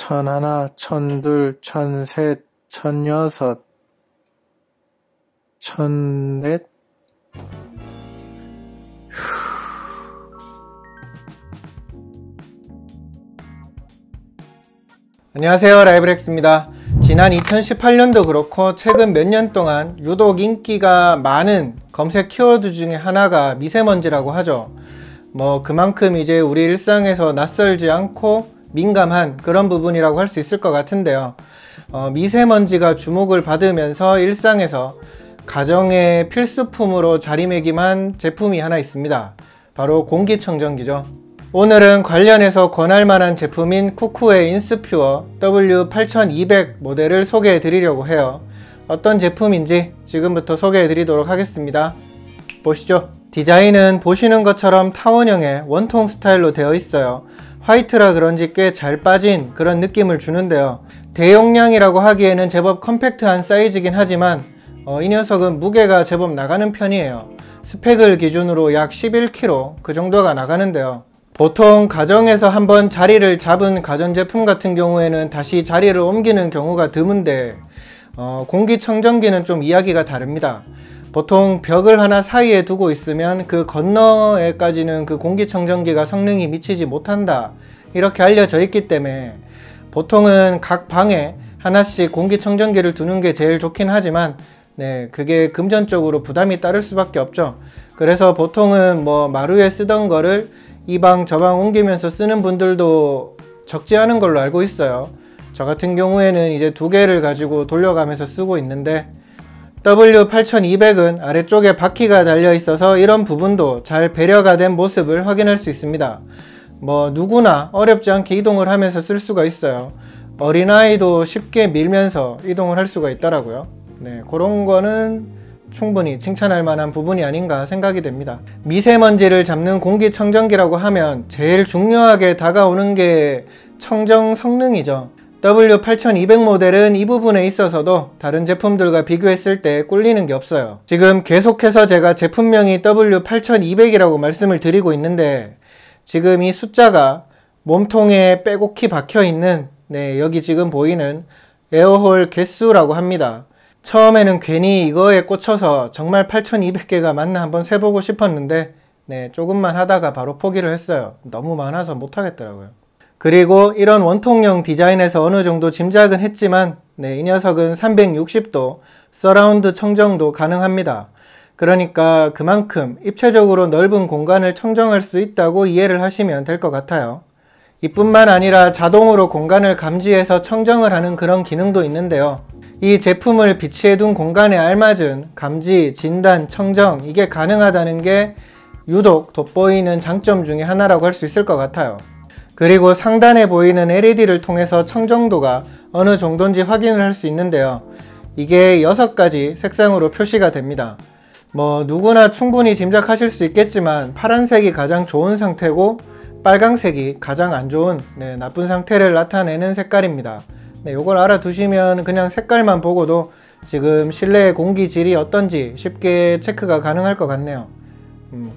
천하나, 천둘, 천셋, 천여섯, 천넷. 안녕하세요, 라이브렉스입니다. 지난 2018년도 그렇고 최근 몇 년 동안 유독 인기가 많은 검색 키워드 중에 하나가 미세먼지라고 하죠. 그만큼 이제 우리 일상에서 낯설지 않고 민감한 그런 부분이라고 할 수 있을 것 같은데요. 미세먼지가 주목을 받으면서 일상에서 가정의 필수품으로 자리매김한 제품이 하나 있습니다. 바로 공기청정기죠. 오늘은 관련해서 권할 만한 제품인 쿠쿠의 인스퓨어 W8200 모델을 소개해 드리려고 해요. 어떤 제품인지 지금부터 소개해 드리도록 하겠습니다. 보시죠. 디자인은 보시는 것처럼 타원형의 원통 스타일로 되어 있어요. 화이트라 그런지 꽤 잘 빠진 그런 느낌을 주는데요. 대용량이라고 하기에는 제법 컴팩트한 사이즈긴 하지만 이 녀석은 무게가 제법 나가는 편이에요. 스펙을 기준으로 약 11kg 그 정도가 나가는데요. 보통 가정에서 한번 자리를 잡은 가전제품 같은 경우에는 다시 자리를 옮기는 경우가 드문데 공기청정기는 좀 이야기가 다릅니다. 보통 벽을 하나 사이에 두고 있으면 그 건너에까지는 그 공기청정기가 성능이 미치지 못한다, 이렇게 알려져 있기 때문에 보통은 각 방에 하나씩 공기청정기를 두는 게 제일 좋긴 하지만 그게 금전적으로 부담이 따를 수밖에 없죠. 그래서 보통은 마루에 쓰던 거를 이 방 저 방 옮기면서 쓰는 분들도 적지 않은 걸로 알고 있어요. 저 같은 경우에는 이제 두 개를 가지고 돌려가면서 쓰고 있는데, W8200은 아래쪽에 바퀴가 달려 있어서 이런 부분도 잘 배려가 된 모습을 확인할 수 있습니다. 누구나 어렵지 않게 이동을 하면서 쓸 수가 있어요. 어린아이도 쉽게 밀면서 이동을 할 수가 있더라고요. 그런 거는 충분히 칭찬할 만한 부분이 아닌가 생각이 됩니다. 미세먼지를 잡는 공기청정기라고 하면 제일 중요하게 다가오는 게 청정 성능이죠. W8200 모델은 이 부분에 있어서도 다른 제품들과 비교했을 때 꿀리는 게 없어요. 지금 계속해서 제가 제품명이 W8200이라고 말씀을 드리고 있는데, 지금 이 숫자가 몸통에 빼곡히 박혀있는 여기 지금 보이는 에어홀 개수라고 합니다. 처음에는 괜히 이거에 꽂혀서 정말 8200개가 맞나 한번 세보고 싶었는데 조금만 하다가 바로 포기를 했어요. 너무 많아서 못하겠더라고요. 그리고 이런 원통형 디자인에서 어느 정도 짐작은 했지만 이 녀석은 360도 서라운드 청정도 가능합니다. 그러니까 그만큼 입체적으로 넓은 공간을 청정할 수 있다고 이해를 하시면 될 것 같아요. 이뿐만 아니라 자동으로 공간을 감지해서 청정을 하는 그런 기능도 있는데요. 이 제품을 비치해 둔 공간에 알맞은 감지, 진단, 청정, 이게 가능하다는 게 유독 돋보이는 장점 중에 하나라고 할 수 있을 것 같아요. 그리고 상단에 보이는 LED를 통해서 청정도가 어느 정도인지 확인을 할 수 있는데요. 이게 6가지 색상으로 표시가 됩니다. 누구나 충분히 짐작하실 수 있겠지만 파란색이 가장 좋은 상태고 빨강색이 가장 안 좋은 나쁜 상태를 나타내는 색깔입니다. 요걸 알아두시면 그냥 색깔만 보고도 지금 실내의 공기질이 어떤지 쉽게 체크가 가능할 것 같네요.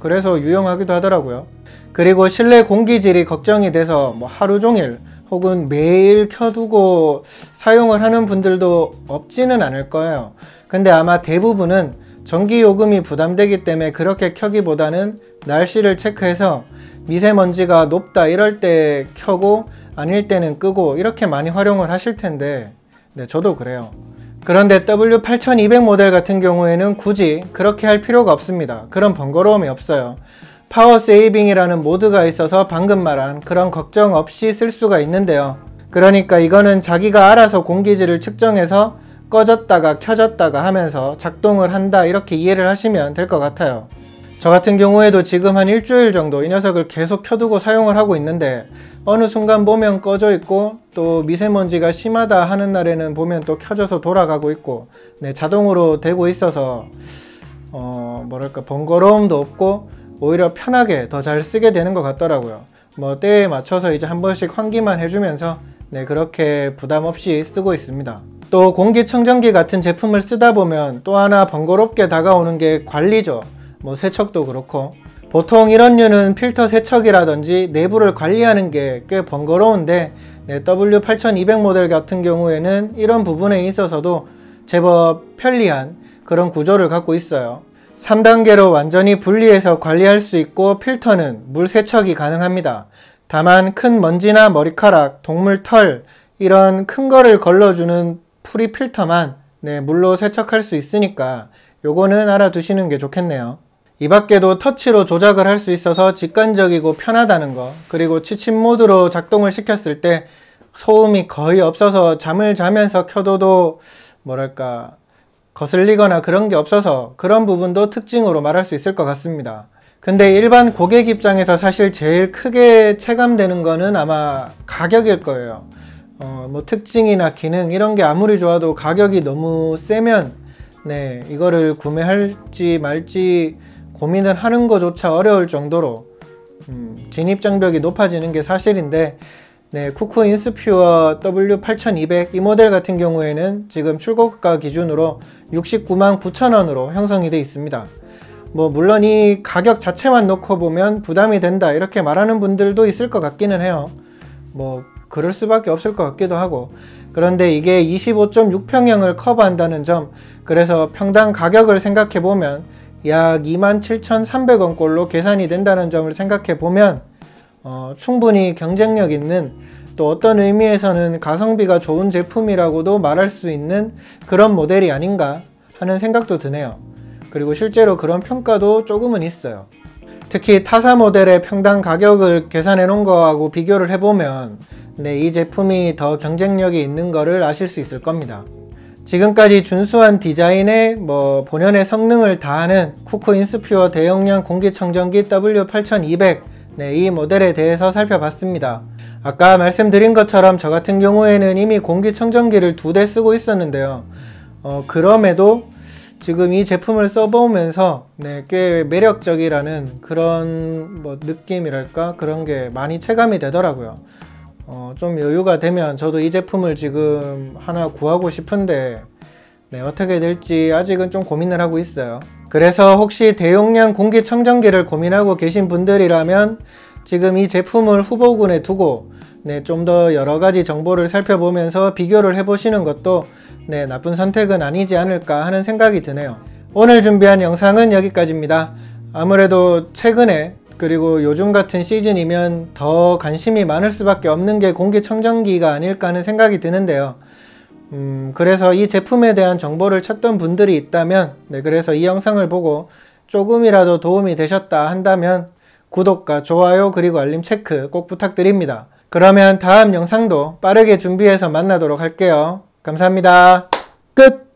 그래서 유용하기도 하더라고요. 그리고 실내 공기질이 걱정이 돼서 하루 종일 혹은 매일 켜두고 사용을 하는 분들도 없지는 않을 거예요. 근데 아마 대부분은 전기요금이 부담되기 때문에 그렇게 켜기보다는 날씨를 체크해서 미세먼지가 높다 이럴 때 켜고 아닐 때는 끄고 이렇게 많이 활용을 하실 텐데 저도 그래요. 그런데 W8200 모델 같은 경우에는 굳이 그렇게 할 필요가 없습니다. 그런 번거로움이 없어요. 파워 세이빙이라는 모드가 있어서 방금 말한 그런 걱정 없이 쓸 수가 있는데요. 그러니까 이거는 자기가 알아서 공기질을 측정해서 꺼졌다가 켜졌다가 하면서 작동을 한다, 이렇게 이해를 하시면 될 것 같아요. 저 같은 경우에도 지금 한 일주일 정도 이 녀석을 계속 켜두고 사용을 하고 있는데, 어느 순간 보면 꺼져 있고 또 미세먼지가 심하다 하는 날에는 보면 또 켜져서 돌아가고 있고 자동으로 되고 있어서 번거로움도 없고 오히려 편하게 더 잘 쓰게 되는 것 같더라고요. 때에 맞춰서 이제 한 번씩 환기만 해주면서 그렇게 부담 없이 쓰고 있습니다. 또 공기청정기 같은 제품을 쓰다 보면 또 하나 번거롭게 다가오는 게 관리죠. 세척도 그렇고 보통 이런 류는 필터 세척이라든지 내부를 관리하는 게 꽤 번거로운데 네, W8200 모델 같은 경우에는 이런 부분에 있어서도 제법 편리한 그런 구조를 갖고 있어요. 3단계로 완전히 분리해서 관리할 수 있고 필터는 물 세척이 가능합니다. 다만 큰 먼지나 머리카락, 동물 털 이런 큰 거를 걸러주는 프리 필터만 물로 세척할 수 있으니까 요거는 알아두시는 게 좋겠네요. 이 밖에도 터치로 조작을 할 수 있어서 직관적이고 편하다는 거, 그리고 취침 모드로 작동을 시켰을 때 소음이 거의 없어서 잠을 자면서 켜둬도 뭐랄까 거슬리거나 그런 게 없어서 그런 부분도 특징으로 말할 수 있을 것 같습니다. 근데 일반 고객 입장에서 사실 제일 크게 체감되는 거는 아마 가격일 거예요. 뭐 특징이나 기능 이런 게 아무리 좋아도 가격이 너무 세면 이거를 구매할지 말지 고민을 하는 것조차 어려울 정도로 진입장벽이 높아지는 게 사실인데, 쿠쿠 인스퓨어 W8200 이 모델 같은 경우에는 지금 출고가 기준으로 699,900원으로 형성이 되어 있습니다. 뭐 물론 이 가격 자체만 놓고 보면 부담이 된다 이렇게 말하는 분들도 있을 것 같기는 해요. 뭐 그럴 수밖에 없을 것 같기도 하고, 그런데 이게 25.6평형을 커버한다는 점, 그래서 평당 가격을 생각해 보면 약 27,300원 꼴로 계산이 된다는 점을 생각해 보면 충분히 경쟁력 있는, 또 어떤 의미에서는 가성비가 좋은 제품이라고도 말할 수 있는 그런 모델이 아닌가 하는 생각도 드네요. 그리고 실제로 그런 평가도 조금은 있어요. 특히 타사 모델의 평당 가격을 계산해 놓은 거하고 비교를 해보면 이 제품이 더 경쟁력이 있는 거를 아실 수 있을 겁니다. 지금까지 준수한 디자인에 본연의 성능을 다하는 쿠쿠 인스퓨어 대용량 공기청정기 W8200 이 모델에 대해서 살펴봤습니다. 아까 말씀드린 것처럼 저 같은 경우에는 이미 공기청정기를 2대 쓰고 있었는데요. 그럼에도 지금 이 제품을 써보면서 꽤 매력적이라는 그런 느낌이랄까 그런 게 많이 체감이 되더라고요. 좀 여유가 되면 저도 이 제품을 지금 하나 구하고 싶은데 어떻게 될지 아직은 좀 고민을 하고 있어요. 그래서 혹시 대용량 공기청정기를 고민하고 계신 분들이라면 지금 이 제품을 후보군에 두고 좀 더 여러가지 정보를 살펴보면서 비교를 해보시는 것도 나쁜 선택은 아니지 않을까 하는 생각이 드네요. 오늘 준비한 영상은 여기까지입니다. 아무래도 최근에 그리고 요즘 같은 시즌이면 더 관심이 많을 수밖에 없는 게 공기청정기가 아닐까 하는 생각이 드는데요. 그래서 이 제품에 대한 정보를 찾던 분들이 있다면 그래서 이 영상을 보고 조금이라도 도움이 되셨다 한다면 구독과 좋아요 그리고 알림 체크 꼭 부탁드립니다. 그러면 다음 영상도 빠르게 준비해서 만나도록 할게요. 감사합니다. 끝!